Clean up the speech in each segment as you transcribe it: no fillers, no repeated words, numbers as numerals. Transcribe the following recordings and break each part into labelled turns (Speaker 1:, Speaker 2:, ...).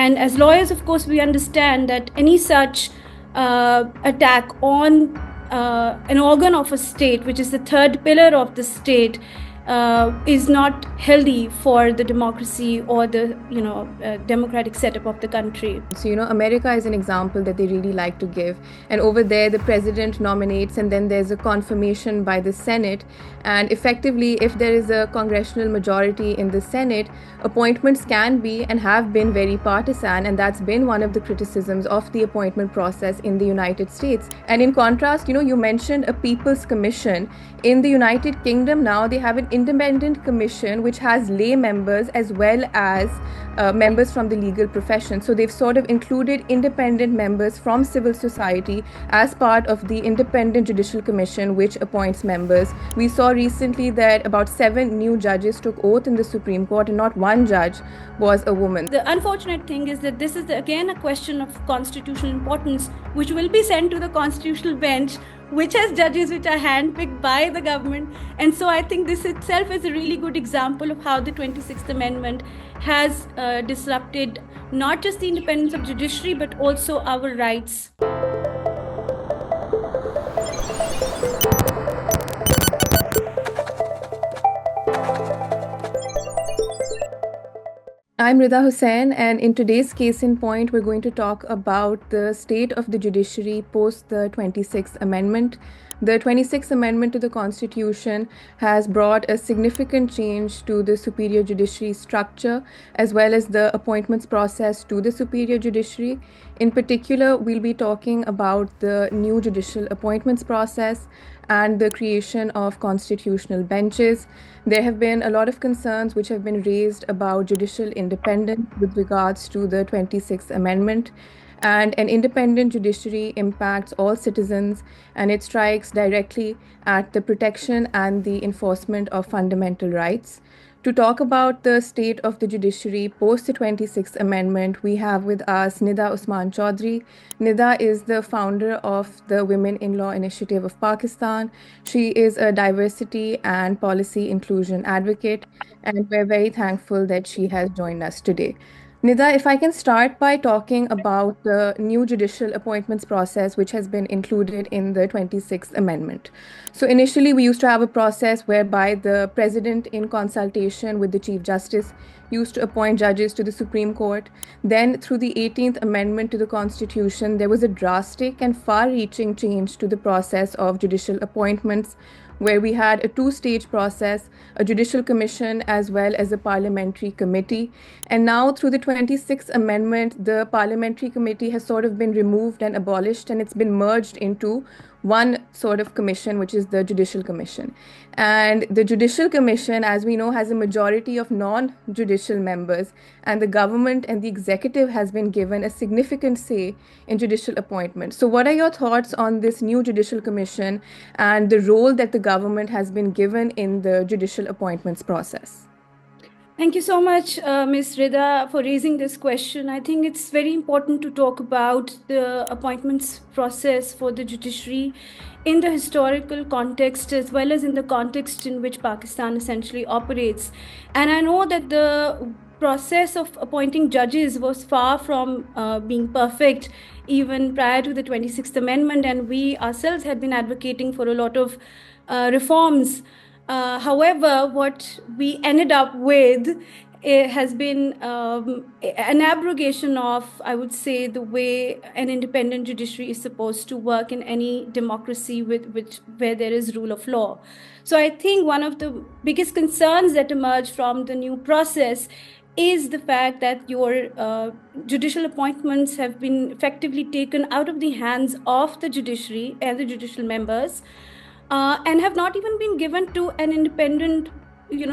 Speaker 1: And as lawyers, of course, we understand that any such attack on an organ of a state, which is the third pillar of the state, is not healthy for the democracy or the democratic setup of the country.
Speaker 2: So, America is an example that they really like to give. And over there, the president nominates, and then there's a confirmation by the Senate. And effectively, if there is a congressional majority in the Senate, appointments can be and have been very partisan. And that's been one of the criticisms of the appointment process in the United States. And in contrast, you mentioned a People's Commission. In the United Kingdom now, they have an independent commission which has lay members as well as members from the legal profession. So they've sort of included independent members from civil society as part of the Independent Judicial Commission, which appoints members. We saw recently that about 7 new judges took oath in the Supreme Court, and not one judge was a woman.
Speaker 1: The unfortunate thing is that this is again a question of constitutional importance, which will be sent to the constitutional bench, which has judges which are handpicked by the government. And so I think this itself is a really good example of how the 26th Amendment has disrupted not just the independence of judiciary, but also our rights.
Speaker 2: I'm Rida Hussain, and in today's Case in Point, we're going to talk about the state of the judiciary post the 26th Amendment. The 26th Amendment to the Constitution has brought a significant change to the superior judiciary structure as well as the appointments process to the superior judiciary. In particular, we'll be talking about the new judicial appointments process and the creation of constitutional benches. There have been a lot of concerns which have been raised about judicial independence with regards to the 26th Amendment. And an independent judiciary impacts all citizens, and it strikes directly at the protection and the enforcement of fundamental rights. To talk about the state of the judiciary post the 26th Amendment, we have with us Nida Usman Chaudhry. Nida is the founder of the Women in Law Initiative of Pakistan. She is a diversity and policy inclusion advocate, and we're very thankful that she has joined us today. Nida, if I can start by talking about the new judicial appointments process, which has been included in the 26th Amendment. So initially, we used to have a process whereby the president, in consultation with the Chief Justice, used to appoint judges to the Supreme Court. Then, through the 18th Amendment to the Constitution, there was a drastic and far-reaching change to the process of judicial appointments, where we had a 2-stage process, a judicial commission as well as a parliamentary committee. And now through the 26th Amendment, the parliamentary committee has sort of been removed and abolished, and it's been merged into one sort of commission, which is the Judicial Commission. And the Judicial Commission, as we know, has a majority of non-judicial members, and the government and the executive has been given a significant say in judicial appointments. So what are your thoughts on this new Judicial Commission and the role that the government has been given in the judicial appointments process?
Speaker 1: Thank you so much, Ms. Rida, for raising this question. I think it's very important to talk about the appointments process for the judiciary in the historical context as well as in the context in which Pakistan essentially operates. And I know that the process of appointing judges was far from being perfect even prior to the 26th Amendment, and we ourselves had been advocating for a lot of reforms. However, what we ended up with has been an abrogation of, I would say, the way an independent judiciary is supposed to work in any democracy where there is rule of law. So I think one of the biggest concerns that emerge from the new process is the fact that your judicial appointments have been effectively taken out of the hands of the judiciary and the judicial members, and have not even been given to an independent,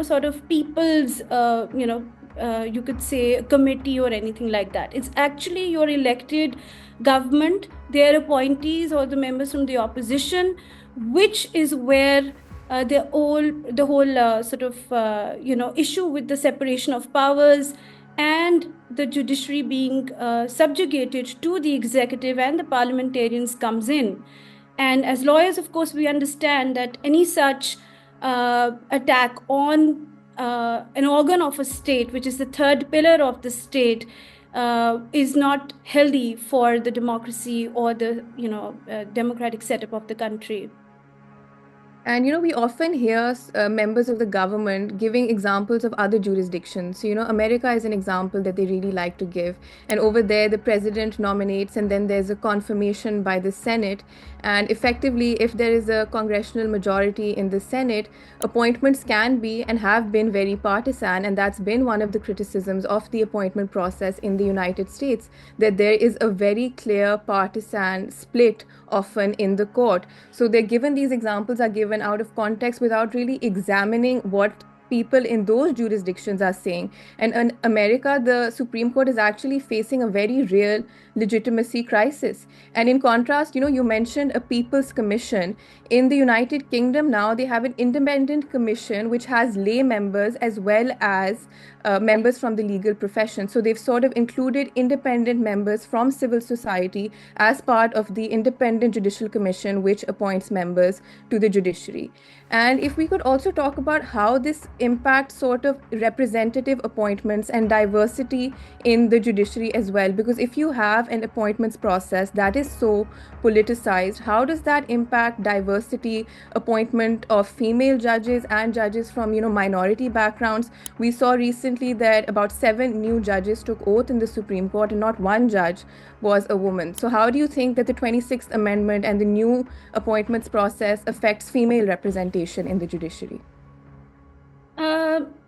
Speaker 1: sort of people's, you could say, committee or anything like that. It's actually your elected government, their appointees or the members from the opposition, which is where the whole sort of, issue with the separation of powers and the judiciary being subjugated to the executive and the parliamentarians comes in. And as lawyers, of course, we understand that any such attack on an organ of a state, which is the third pillar of the state, is not healthy for the democracy or the democratic setup of the country.
Speaker 2: And we often hear members of the government giving examples of other jurisdictions. So, America is an example that they really like to give. And over there, the president nominates, and then there's a confirmation by the Senate. And effectively, if there is a congressional majority in the Senate, appointments can be and have been very partisan. And that's been one of the criticisms of the appointment process in the United States, that there is a very clear partisan split often in the court. So they're given, these examples are given out of context without really examining what people in those jurisdictions are saying. And in America, the Supreme Court is actually facing a very real legitimacy crisis. And in contrast, you mentioned a People's Commission. In the United Kingdom now, they have an independent commission which has lay members as well as members from the legal profession. So they've sort of included independent members from civil society as part of the Independent Judicial Commission, which appoints members to the judiciary. And if we could also talk about how this impacts sort of representative appointments and diversity in the judiciary as well, because if you have an appointments process that is so politicized, how does that impact diversity, appointment of female judges and judges from, minority backgrounds? We saw recently that about 7 new judges took oath in the Supreme Court and not one judge was a woman. So how do you think that the 26th Amendment and the new appointments process affects female representation in the judiciary?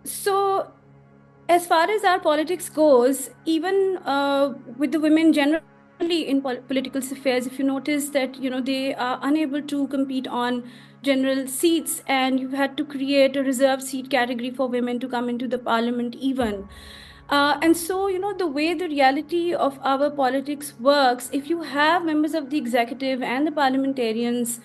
Speaker 1: So as far as our politics goes, even with the women generally in political affairs, if you notice that, they are unable to compete on general seats, and you've had to create a reserved seat category for women to come into the parliament even. And so, the way the reality of our politics works, if you have members of the executive and the parliamentarians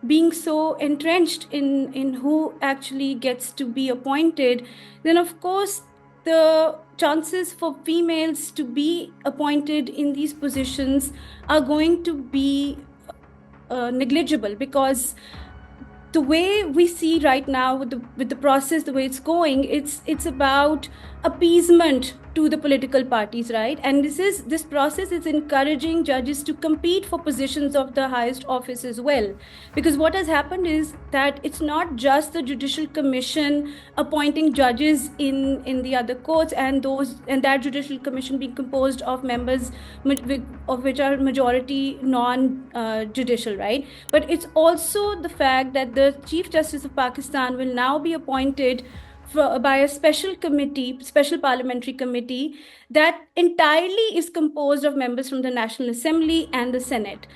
Speaker 1: being so entrenched in who actually gets to be appointed, then of course the chances for females to be appointed in these positions are going to be negligible, because the way we see right now with the process, the way it's going, it's about appeasement to the political parties, right? And this process is encouraging judges to compete for positions of the highest office as well, because what has happened is that it's not just the Judicial Commission appointing judges in the other courts, and that Judicial Commission being composed of members of which are majority non-judicial, right? But it's also the fact that the Chief Justice of Pakistan will now be appointed by a special parliamentary committee that entirely is composed of members from the National Assembly and the Senate.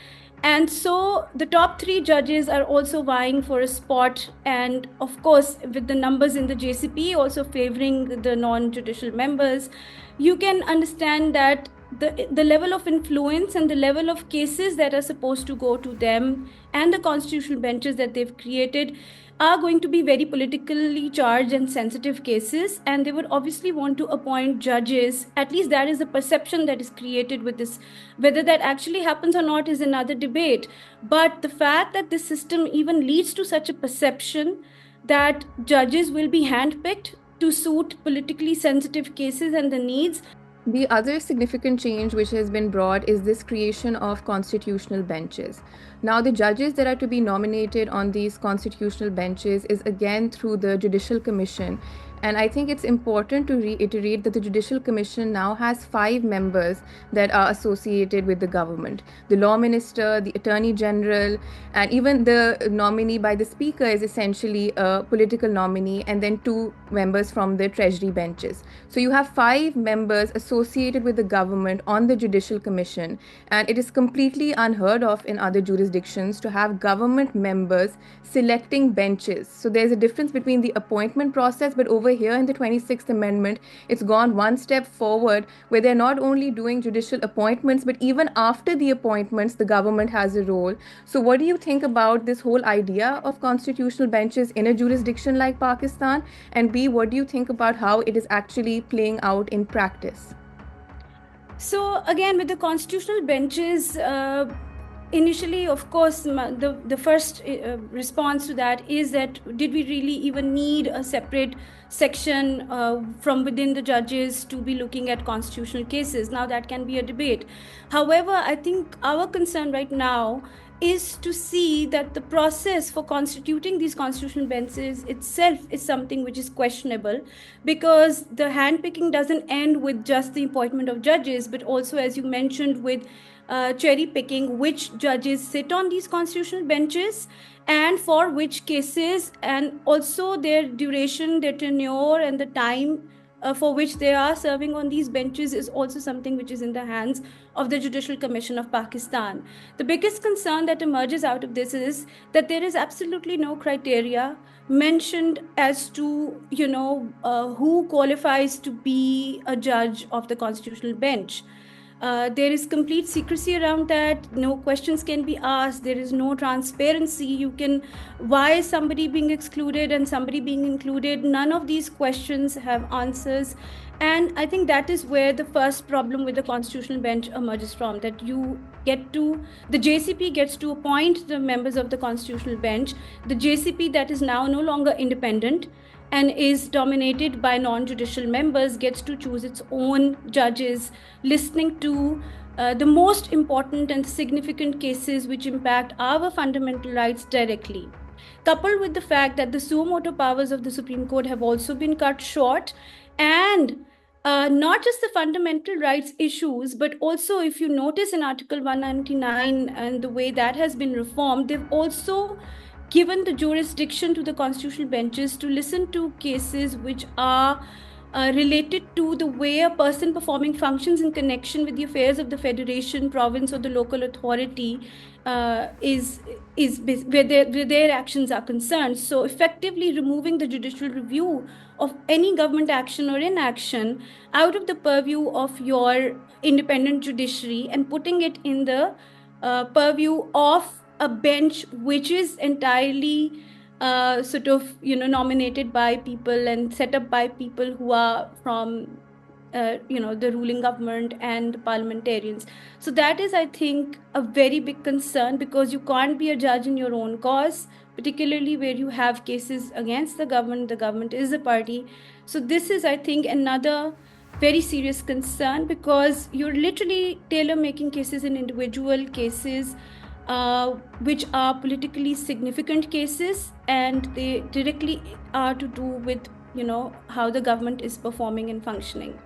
Speaker 1: And so the top 3 judges are also vying for a spot. And of course, with the numbers in the JCP also favoring the non-judicial members, you can understand that the level of influence and the level of cases that are supposed to go to them and the constitutional benches that they've created are going to be very politically charged and sensitive cases, and they would obviously want to appoint judges. At least that is the perception that is created with this. Whether that actually happens or not is another debate. But the fact that this system even leads to such a perception that judges will be handpicked to suit politically sensitive cases and the needs.
Speaker 2: The other significant change which has been brought is this creation of constitutional benches. Now, the judges that are to be nominated on these constitutional benches is again through the Judicial Commission. And I think it's important to reiterate that the Judicial Commission now has 5 members that are associated with the government. The Law Minister, the Attorney General, and even the nominee by the Speaker is essentially a political nominee, and then 2 members from the Treasury benches. So you have 5 members associated with the government on the Judicial Commission, and it is completely unheard of in other jurisdictions to have government members selecting benches. So there's a difference between the appointment process, but over here in the 26th Amendment, it's gone one step forward, where they're not only doing judicial appointments, but even after the appointments, the government has a role. So what do you think about this whole idea of constitutional benches in a jurisdiction like Pakistan? And B, what do you think about how it is actually playing out in practice?
Speaker 1: So again, with the constitutional benches, initially, of course, the first response to that is that did we really even need a separate section from within the judges to be looking at constitutional cases? Now that can be a debate. However, I think our concern right now is to see that the process for constituting these constitutional benches itself is something which is questionable, because the handpicking doesn't end with just the appointment of judges, but also, as you mentioned, with cherry picking which judges sit on these constitutional benches and for which cases, and also their duration, their tenure, and the time for which they are serving on these benches is also something which is in the hands of the Judicial Commission of Pakistan. The biggest concern that emerges out of this is that there is absolutely no criteria mentioned as to, who qualifies to be a judge of the constitutional bench. There is complete secrecy around that. No questions can be asked. There is no transparency. Why is somebody being excluded and somebody being included? None of these questions have answers. And I think that is where the first problem with the constitutional bench emerges from, that the JCP gets to appoint the members of the constitutional bench. The JCP that is now no longer independent and is dominated by non-judicial members gets to choose its own judges, listening to the most important and significant cases which impact our fundamental rights directly. Coupled with the fact that the suo motu powers of the Supreme Court have also been cut short, and not just the fundamental rights issues, but also, if you notice in Article 199 and the way that has been reformed, they've also given the jurisdiction to the constitutional benches to listen to cases which are related to the way a person performing functions in connection with the affairs of the federation, province, or the local authority is where their actions are concerned. So effectively removing the judicial review of any government action or inaction out of the purview of your independent judiciary and putting it in the purview of a bench which is entirely nominated by people and set up by people who are from the ruling government and the parliamentarians. So that is, I think, a very big concern, because you can't be a judge in your own cause, particularly where you have cases against the government is a party. So this is, I think, another very serious concern, because you're literally tailor making cases in individual cases which are politically significant cases, and they directly are to do with how the government is performing and functioning.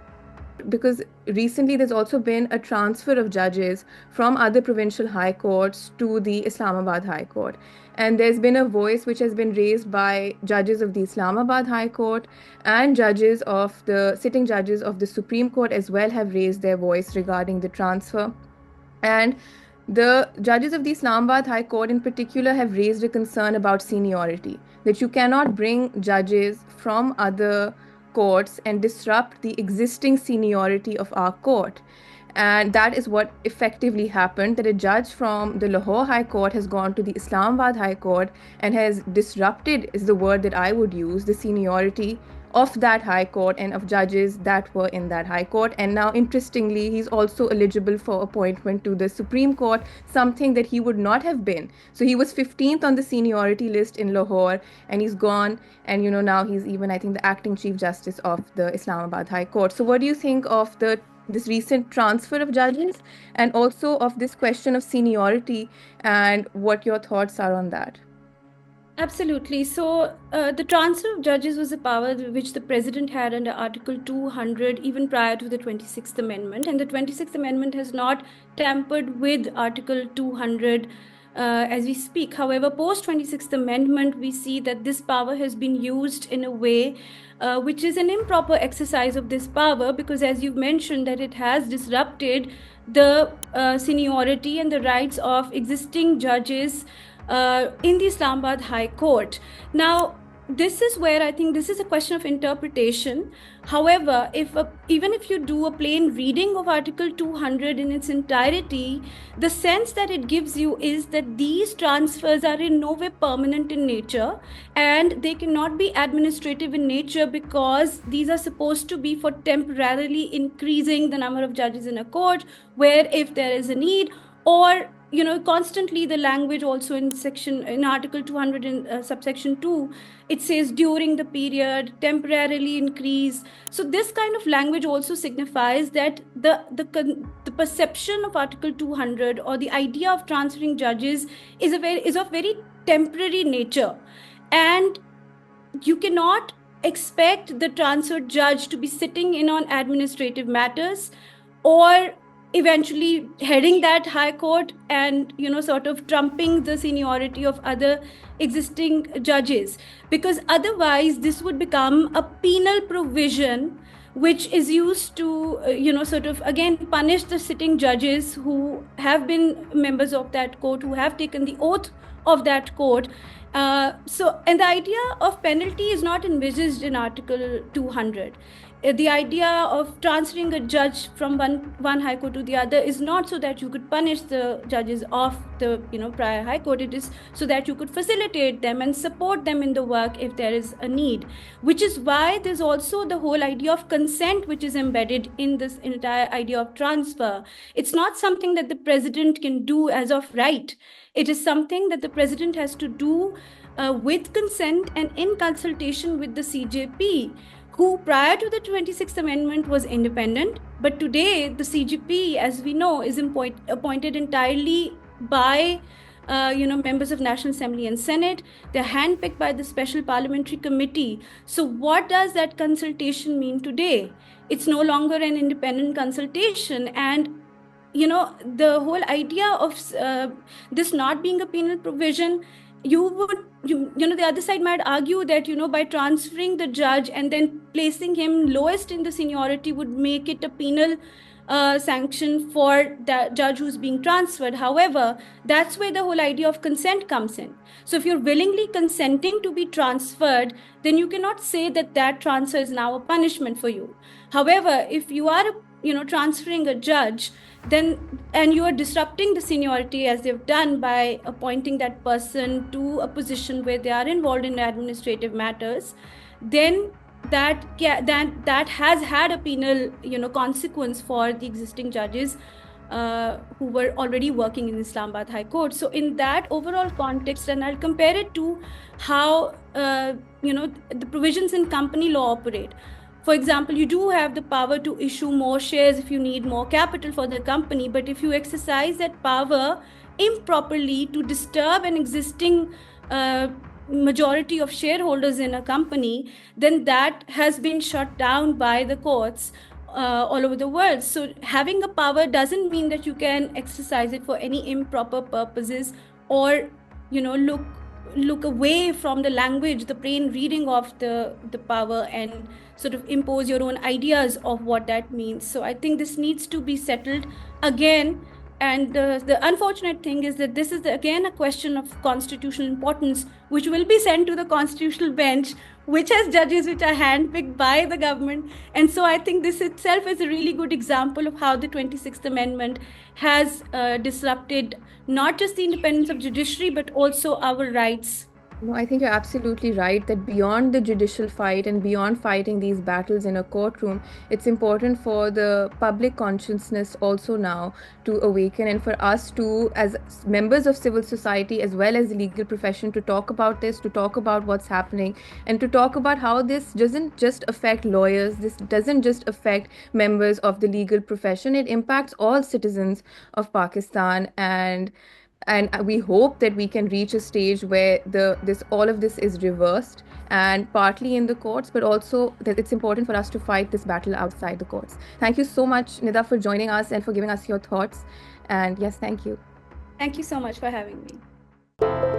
Speaker 2: Because recently there's also been a transfer of judges from other provincial high courts to the Islamabad High Court. And there's been a voice which has been raised by judges of the Islamabad High Court, and sitting judges of the Supreme Court as well have raised their voice regarding the transfer. And the judges of the Islamabad High Court in particular have raised a concern about seniority, that you cannot bring judges from other courts and disrupt the existing seniority of our court. And that is what effectively happened, that a judge from the Lahore High Court has gone to the Islamabad High Court and has disrupted, is the word that I would use, the seniority of that high court and of judges that were in that high court. And now, interestingly, he's also eligible for appointment to the Supreme Court, something that he would not have been. So he was 15th on the seniority list in Lahore, and he's gone, and now he's even, I think, the acting Chief Justice of the Islamabad High Court. So what do you think of this recent transfer of judges, and also of this question of seniority, and what your thoughts are on that?
Speaker 1: Absolutely. So the transfer of judges was a power which the president had under Article 200 even prior to the 26th Amendment. And the 26th Amendment has not tampered with Article 200 as we speak. However, post 26th Amendment, we see that this power has been used in a way which is an improper exercise of this power, because as you've mentioned, that it has disrupted the seniority and the rights of existing judges in the Islamabad High Court. Now, this is where I think this is a question of interpretation. However, even if you do a plain reading of Article 200 in its entirety, the sense that it gives you is that these transfers are in no way permanent in nature, and they cannot be administrative in nature, because these are supposed to be for temporarily increasing the number of judges in a court, where if there is a need, or constantly the language also in Article 200 in subsection 2, it says during the period, temporarily increase. So this kind of language also signifies that the perception of Article 200 or the idea of transferring judges is of very temporary nature, and you cannot expect the transferred judge to be sitting in on administrative matters or eventually heading that high court and sort of trumping the seniority of other existing judges, because otherwise this would become a penal provision which is used to sort of again punish the sitting judges who have been members of that court, who have taken the oath of that court. And the idea of penalty is not envisaged in Article 200. The idea of transferring a judge from one high court to the other is not so that you could punish the judges of the prior high court. It is so that you could facilitate them and support them in the work if there is a need, which is why there's also the whole idea of consent which is embedded in this entire idea of transfer. It's not something that the president can do as of right. It is something that the president has to do with consent and in consultation with the CJP, who prior to the 26th Amendment was independent, but today the CJP, as we know, is appointed entirely by members of National Assembly and Senate. They're handpicked by the Special Parliamentary Committee. So what does that consultation mean today? It's no longer an independent consultation, and the whole idea of this not being a penal provision, the other side might argue that by transferring the judge and then placing him lowest in the seniority would make it a penal sanction for the judge who's being transferred. However, that's where the whole idea of consent comes in. So if you're willingly consenting to be transferred, then you cannot say that that transfer is now a punishment for you. However, if you are transferring a judge, and you are disrupting the seniority as they've done by appointing that person to a position where they are involved in administrative matters, then that has had a penal consequence for the existing judges who were already working in Islamabad High Court. So in that overall context, and I'll compare it to how the provisions in company law operate. For example, you do have the power to issue more shares if you need more capital for the company, but if you exercise that power improperly to disturb an existing majority of shareholders in a company, then that has been shut down by the courts all over the world. So having a power doesn't mean that you can exercise it for any improper purposes or look away from the language, the plain reading of the power, and sort of impose your own ideas of what that means. So I think this needs to be settled again. And the unfortunate thing is that this is again a question of constitutional importance, which will be sent to the constitutional bench, which has judges which are handpicked by the government. And so I think this itself is a really good example of how the 26th Amendment has disrupted not just the independence of judiciary, but also our rights.
Speaker 2: No, I think you're absolutely right that beyond the judicial fight and beyond fighting these battles in a courtroom, it's important for the public consciousness also now to awaken, and for us to, as members of civil society as well as the legal profession, to talk about this, to talk about what's happening, and to talk about how this doesn't just affect lawyers, this doesn't just affect members of the legal profession, it impacts all citizens of Pakistan. And we hope that we can reach a stage where all of this is reversed, and partly in the courts, but also that it's important for us to fight this battle outside the courts. Thank you so much, Nida, for joining us and for giving us your thoughts. And yes, thank you.
Speaker 1: Thank you so much for having me.